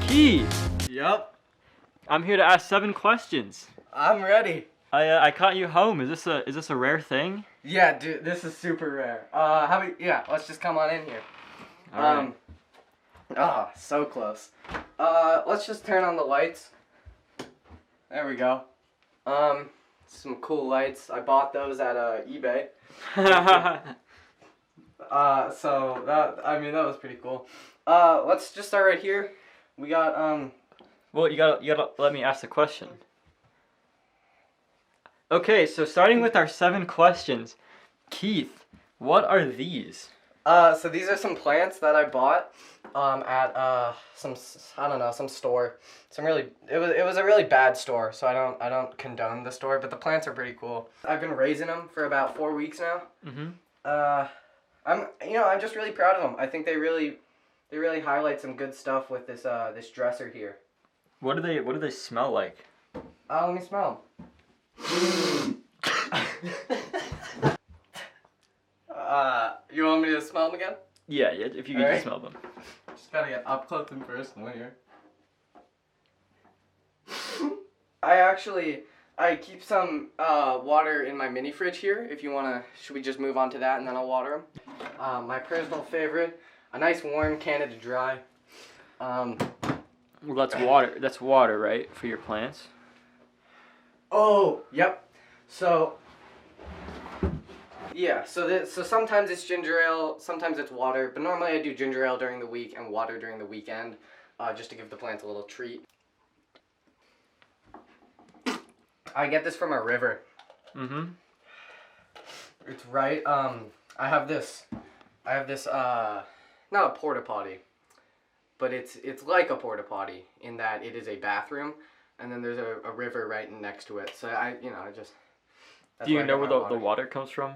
Keith, Yep. I'm here to ask 7 questions. I'm ready. I caught you home. Is this a rare thing? Yeah, dude, this is super rare. Let's just come on in here. All right. So close. Let's just turn on the lights. There we go. Some cool lights. I bought those at eBay. So that was pretty cool. Let's just start right here. We got Well, you gotta let me ask the question. Okay, so starting with our 7 questions, Keith, what are these? So these are some plants that I bought at some store. It was a really bad store, so I don't condone the store, but the plants are pretty cool. I've been raising them for about 4 weeks now. I'm just really proud of them. I think they really highlight some good stuff with this dresser here. What do they smell like? Let me smell them. You want me to smell them again? Yeah, if you could just smell them. Just gotta get up close and personal here. I keep some water in my mini fridge here. If you wanna, should we just move on to that and then I'll water them? My personal favorite, a nice warm Canada Dry. Well, that's water. That's water, right, for your plants? Oh, yep. So, yeah. So sometimes it's ginger ale, sometimes it's water, but normally I do ginger ale during the week and water during the weekend, just to give the plants a little treat. I get this from a river. It's right. I have this. Not a porta potty, but it's like a porta potty in that it is a bathroom, and then there's a river right next to it. So Do you know where the water comes from?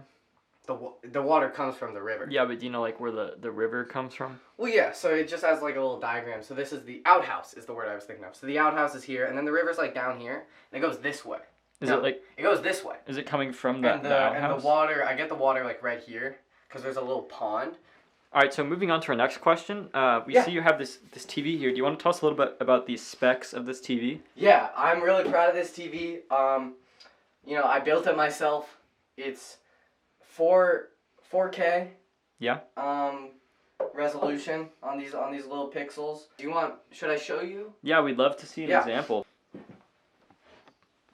The water comes from the river. Yeah, but do you know like where the river comes from? Well, yeah. So it just has like a little diagram. So this is the outhouse, is the word I was thinking of. So the outhouse is here, and then the river's like down here, and it goes this way. It goes this way. Is it coming from the outhouse? And the water, I get the water like right here, because there's a little pond. All right, so moving on to our next question. We see you have this TV here. Do you want to tell us a little bit about the specs of this TV? Yeah, I'm really proud of this TV. I built it myself. It's 4K. Yeah. Resolution on these little pixels. Should I show you? Yeah, we'd love to see an example.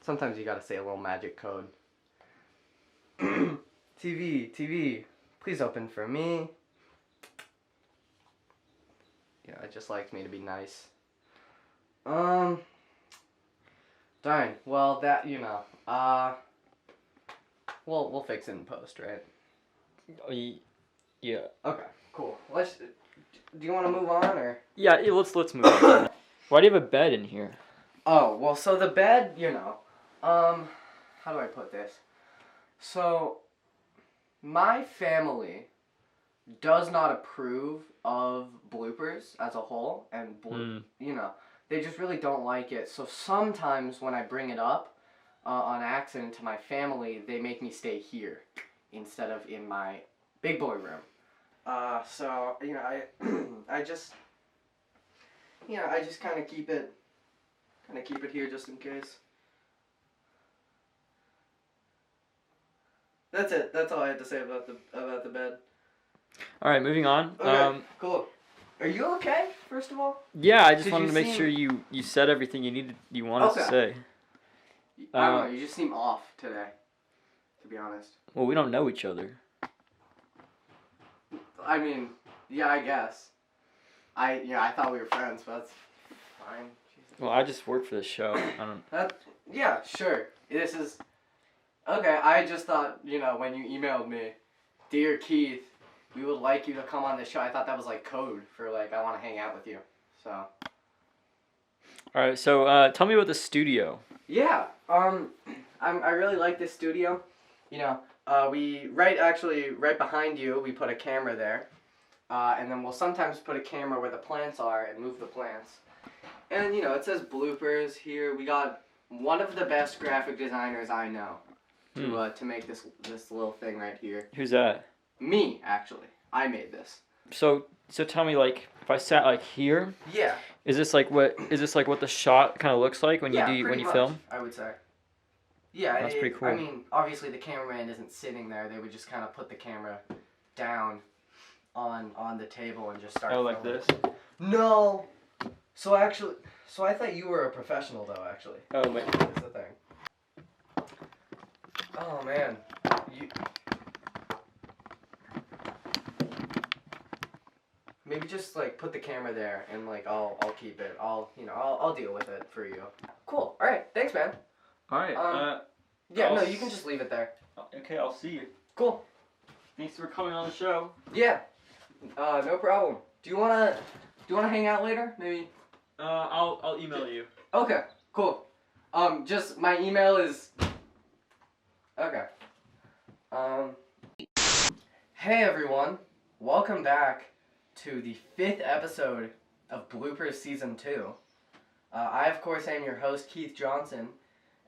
Sometimes you gotta say a little magic code. TV, please open for me. Yeah, it just likes me to be nice. Darn. Well, that, we'll fix it in post, right? Yeah. Okay, cool. Do you want to move on, or? Yeah, let's move on. Why do you have a bed in here? Oh, well, so the bed, how do I put this? So, my family does not approve of bloopers as a whole, and they just really don't like it. So sometimes when I bring it up on accident to my family, they make me stay here instead of in my big boy room. I just kind of keep it here just in case. That's it. That's all I had to say about the bed. All right, moving on. Okay, cool. Are you okay, first of all? Yeah, I just wanted to make sure you said everything you wanted to say. I don't know, you just seem off today, to be honest. Well, we don't know each other. I mean, yeah, I guess. I thought we were friends, but that's fine. Jesus. Well, I just work for the show. I don't... Yeah, sure. This is... Okay, I just thought, when you emailed me, Dear Keith, we would like you to come on the show. I thought that was like code for like, I want to hang out with you. So. Alright, so tell me about the studio. Yeah, I really like this studio. Right behind you, we put a camera there. And then we'll sometimes put a camera where the plants are and move the plants. And, it says bloopers here. We got one of the best graphic designers I know. To make this little thing right here. Who's that? Me, actually. I made this. So tell me, like, if I sat like here, Yeah. is this like what the shot kind of looks like when Pretty you much, film? I would say. Yeah, That's pretty cool. I mean, obviously the cameraman isn't sitting there. They would just kind of put the camera down on the table and just start. Oh, like filming. this? No. So I thought you were a professional though. Actually. Oh, wait. That's the thing. Oh man, you. Maybe just like put the camera there and like I'll keep it. I'll deal with it for you. Cool. All right. Thanks, man. All right. Yeah. No, you can just leave it there. Okay, I'll see you. Cool. Thanks for coming on the show. Yeah. No problem. Do you wanna hang out later? Maybe. I'll email you. Okay. Cool. Just my email is. Okay. Hey everyone, welcome back to the 5th episode of Bloopers Season 2. I of course am your host Keith Johnson,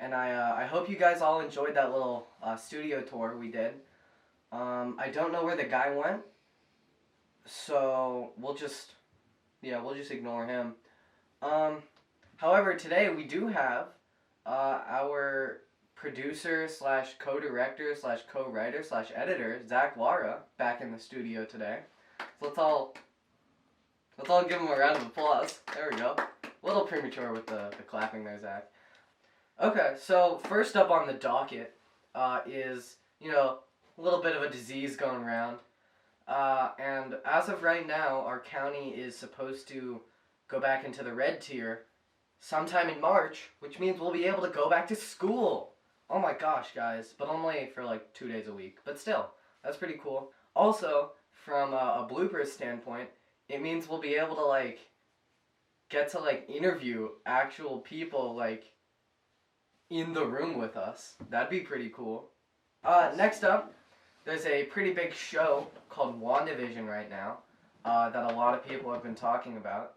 and I hope you guys all enjoyed that little studio tour we did. I don't know where the guy went, so we'll just ignore him. However, today we do have our producer / co-director / co-writer / editor Zach Lara back in the studio today. So let's all give him a round of applause. There we go. A little premature with the clapping there, Zach. Okay, so first up on the docket is, a little bit of a disease going around. And as of right now, our county is supposed to go back into the red tier sometime in March, which means we'll be able to go back to school. Oh my gosh, guys, but only for like 2 days a week. But still, that's pretty cool. Also, from a bloopers standpoint, it means we'll be able to get to interview actual people in the room with us. That'd be pretty cool. Next up, there's a pretty big show called WandaVision right now that a lot of people have been talking about.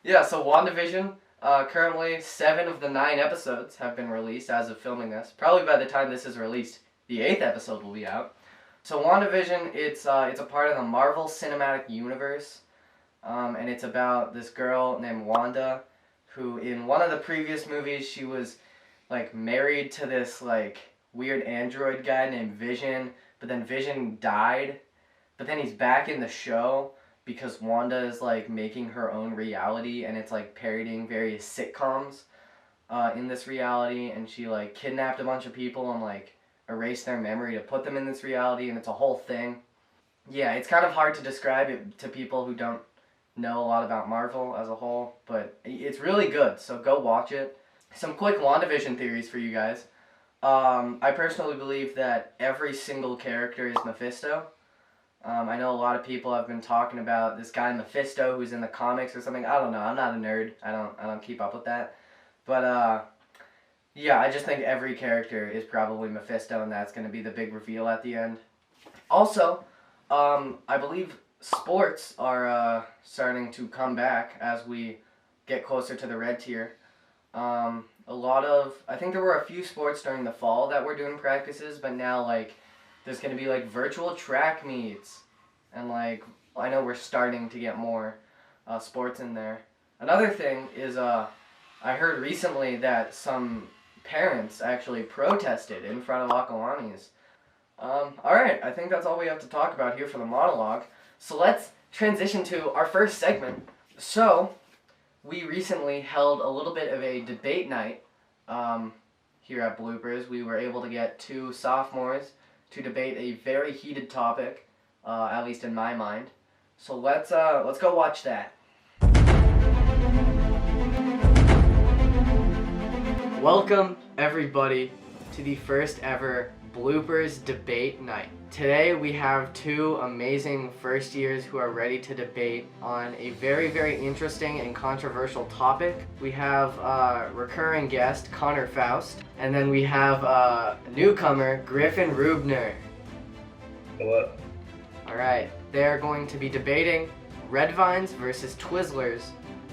Yeah, so WandaVision, currently 7 of the 9 episodes have been released as of filming this. Probably by the time this is released, the 8th episode will be out. So WandaVision, it's a part of the Marvel Cinematic Universe, and it's about this girl named Wanda, who in one of the previous movies, she was married to this weird android guy named Vision, but then Vision died, but then he's back in the show because Wanda is making her own reality, and it's parodying various sitcoms in this reality, and she kidnapped a bunch of people and erased their memory to put them in this reality, and it's a whole thing. Yeah, it's kind of hard to describe it to people who don't know a lot about Marvel as a whole, but it's really good, so go watch it. Some quick WandaVision theories for you guys. I personally believe that every single character is Mephisto. I know a lot of people have been talking about this guy Mephisto who's in the comics or something. I don't know. I'm not a nerd. I don't keep up with that. But yeah, I just think every character is probably Mephisto, and that's going to be the big reveal at the end. Also, I believe sports are starting to come back as we get closer to the red tier. I think there were a few sports during the fall that were doing practices, but now there's going to be virtual track meets, and I know we're starting to get more sports in there. Another thing is I heard recently that some parents actually protested in front of Akalani's. Alright, I think that's all we have to talk about here for the monologue. So let's transition to our first segment. So, we recently held a little bit of a debate night here at Bloopers. We were able to get 2 sophomores to debate a very heated topic, at least in my mind. So let's go watch that. Welcome everybody to the first ever Bloopers debate night. Today we have 2 amazing first years who are ready to debate on a very, very interesting and controversial topic. We have recurring guest Connor Faust, and then we have newcomer Griffin Rubner. Hello. Alright, they're going to be debating Red Vines versus Twizzlers.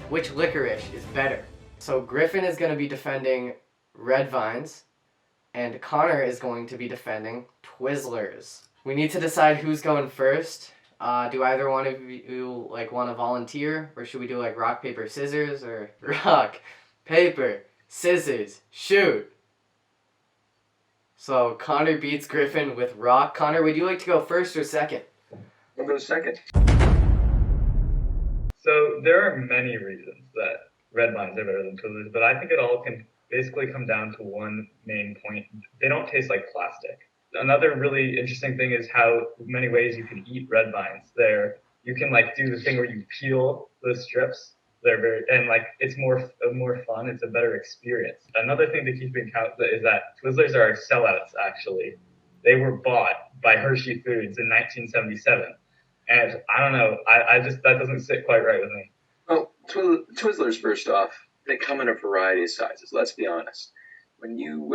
Which licorice is better? So Griffin is going to be defending Red Vines, And Connor is going to be defending Twizzlers. We need to decide who's going first. Do either one of you want to volunteer, or should we do like rock, paper, scissors, or rock, paper, scissors, shoot? So Connor beats Griffin with rock. Connor, would you like to go first or second? I'll go second. So there are many reasons that red vines are better than Twizzlers, but I think it all can basically come down to one main point. They don't taste like plastic. Another really interesting thing is how many ways you can eat red vines. You can do the thing where you peel the strips. It's more fun. It's a better experience. Another thing to keep in account is that Twizzlers are sellouts. Actually, they were bought by Hershey Foods in 1977, and I don't know. I just that doesn't sit quite right with me. Well, Twizzlers, first off, they come in a variety of sizes. Let's be honest. When you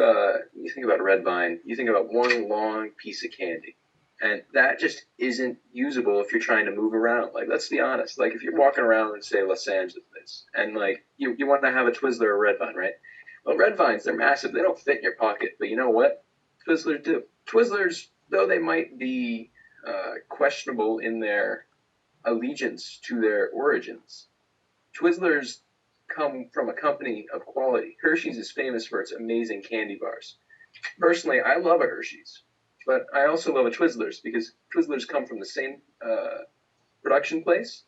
think about a red vine, you think about one long piece of candy. And that just isn't usable if you're trying to move around. Let's be honest. If you're walking around in, say, Los Angeles, and, you want to have a Twizzler or a red vine, right? Well, red vines, they're massive. They don't fit in your pocket. But you know what? Twizzlers do. Twizzlers, though they might be questionable in their allegiance to their origins, Twizzlers come from a company of quality. Hershey's is famous for its amazing candy bars. Personally, I love a Hershey's. But I also love a Twizzlers because Twizzlers come from the same production place,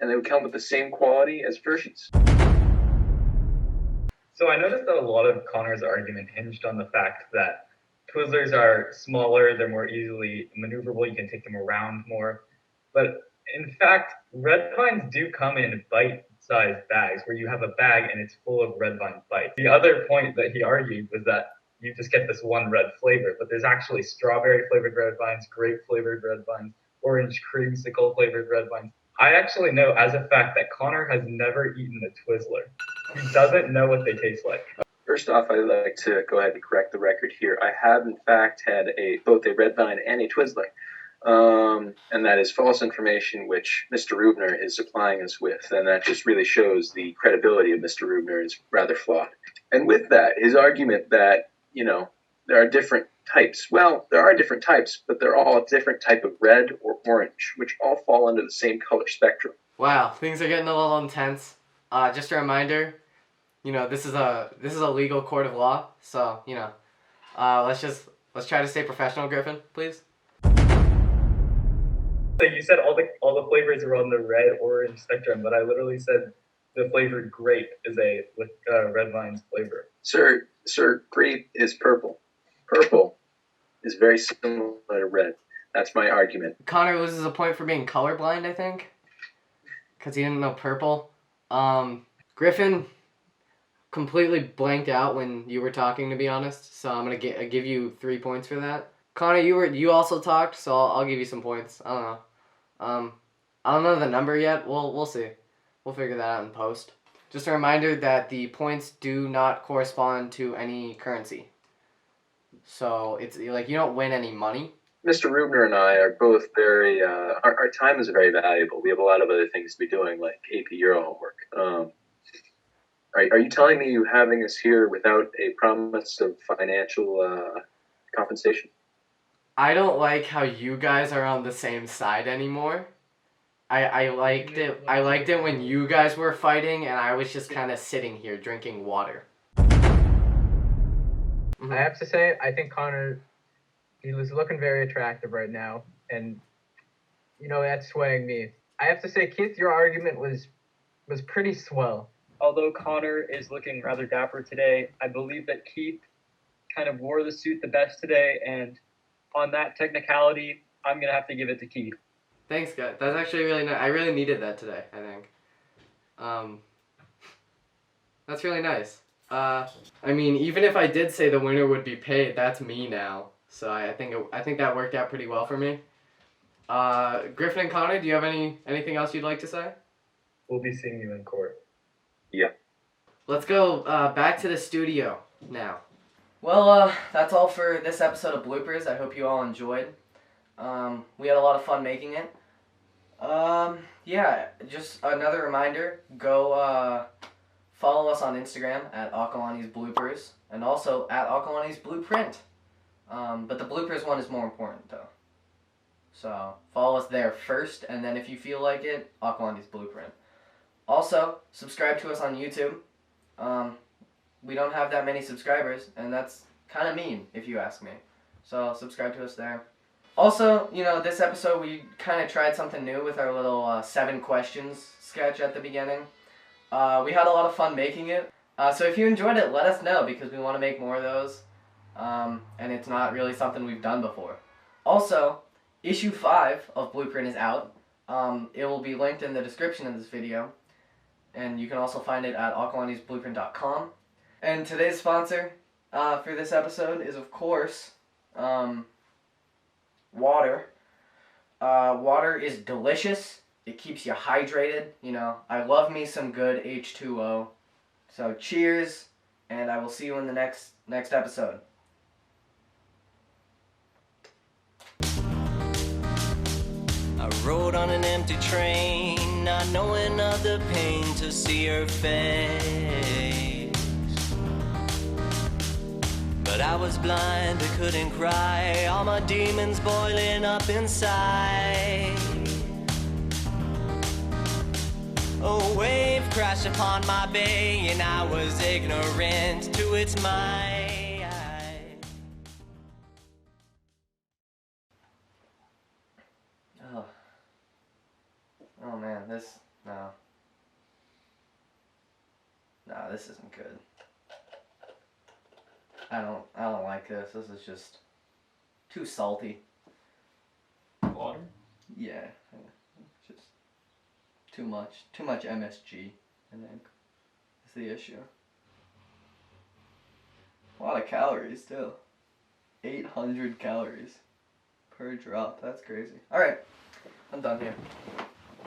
and they would come with the same quality as Hershey's. So I noticed that a lot of Connor's argument hinged on the fact that Twizzlers are smaller, they're more easily maneuverable, you can take them around more. But in fact, red vines do come in bite-sized bags where you have a bag and it's full of red vine bites. The other point that he argued was that you just get this one red flavor, but there's actually strawberry flavored red vines, grape flavored red vines, orange creamsicle flavored red vines. I actually know as a fact that Connor has never eaten a Twizzler. He doesn't know what they taste like. First off, I'd like to go ahead and correct the record here. I have, in fact, had both a red vine and a Twizzler. And that is false information which Mr. Rubner is supplying us with. And that just really shows the credibility of Mr. Rubner is rather flawed. And with that, his argument that there are different types. Well, there are different types, but they're all a different type of red or orange, which all fall under the same color spectrum. Wow, things are getting a little intense. Just a reminder, this is a legal court of law, so let's try to stay professional, Griffin, please. So you said all the flavors are on the red orange spectrum, but I literally said the flavored grape is a red vine's flavor. Sir, grape is purple. Purple is very similar to red. That's my argument. Connor loses a point for being colorblind, I think, because he didn't know purple. Griffin completely blanked out when you were talking, to be honest, so I'm gonna give you 3 points for that. Connor, you also talked, so I'll give you some points. I don't know. I don't know the number yet. We'll see. We'll figure that out in post. Just a reminder that the points do not correspond to any currency. So it's you don't win any money. Mr. Rubner and I are both very, our time is very valuable. We have a lot of other things to be doing, like AP Euro homework. Are you telling me you're having us here without a promise of financial compensation? I don't like how you guys are on the same side anymore. I liked it. I liked it when you guys were fighting, and I was just kind of sitting here drinking water. I have to say, I think Connor, he was looking very attractive right now, and that's swaying me. I have to say, Keith, your argument was pretty swell. Although Connor is looking rather dapper today, I believe that Keith kind of wore the suit the best today, and on that technicality, I'm gonna have to give it to Keith. Thanks, guys. That's actually really nice. I really needed that today, I think. That's really nice. I mean, even if I did say the winner would be paid, that's me now. So I think that worked out pretty well for me. Griffin and Connor, do you have anything else you'd like to say? We'll be seeing you in court. Yeah. Let's go back to the studio now. Well, that's all for this episode of Bloopers. I hope you all enjoyed. We had a lot of fun making it. Yeah, just another reminder, go follow us on Instagram at Akalani's Bloopers and also at Akalani's Blueprint. But the bloopers one is more important though. So follow us there first, and then if you feel like it, Akalani's Blueprint. Also, subscribe to us on YouTube. We don't have that many subscribers, and that's kind of mean if you ask me. So subscribe to us there. Also, you know, this episode we kind of tried something new with our little 7 questions sketch at the beginning. We had a lot of fun making it. So if you enjoyed it, let us know, because we want to make more of those. And it's not really something we've done before. Also, issue 5 of Blueprint is out. It will be linked in the description of this video. And you can also find it at akalanisblueprint.com. And today's sponsor for this episode is, of course, water. Water is delicious. It keeps you hydrated. You know, I love me some good H2O. So cheers, and I will see you in the next episode. I rode on an empty train, not knowing of the pain to see her face. But I was blind, I couldn't cry, all my demons boiling up inside. A wave crashed upon my bay, and I was ignorant to its might. Oh man, no, this isn't good. I don't like this. This is just too salty. Water? Yeah, just too much MSG, I think, is the issue. A lot of calories too. 800 calories per drop. That's crazy. All right, I'm done here.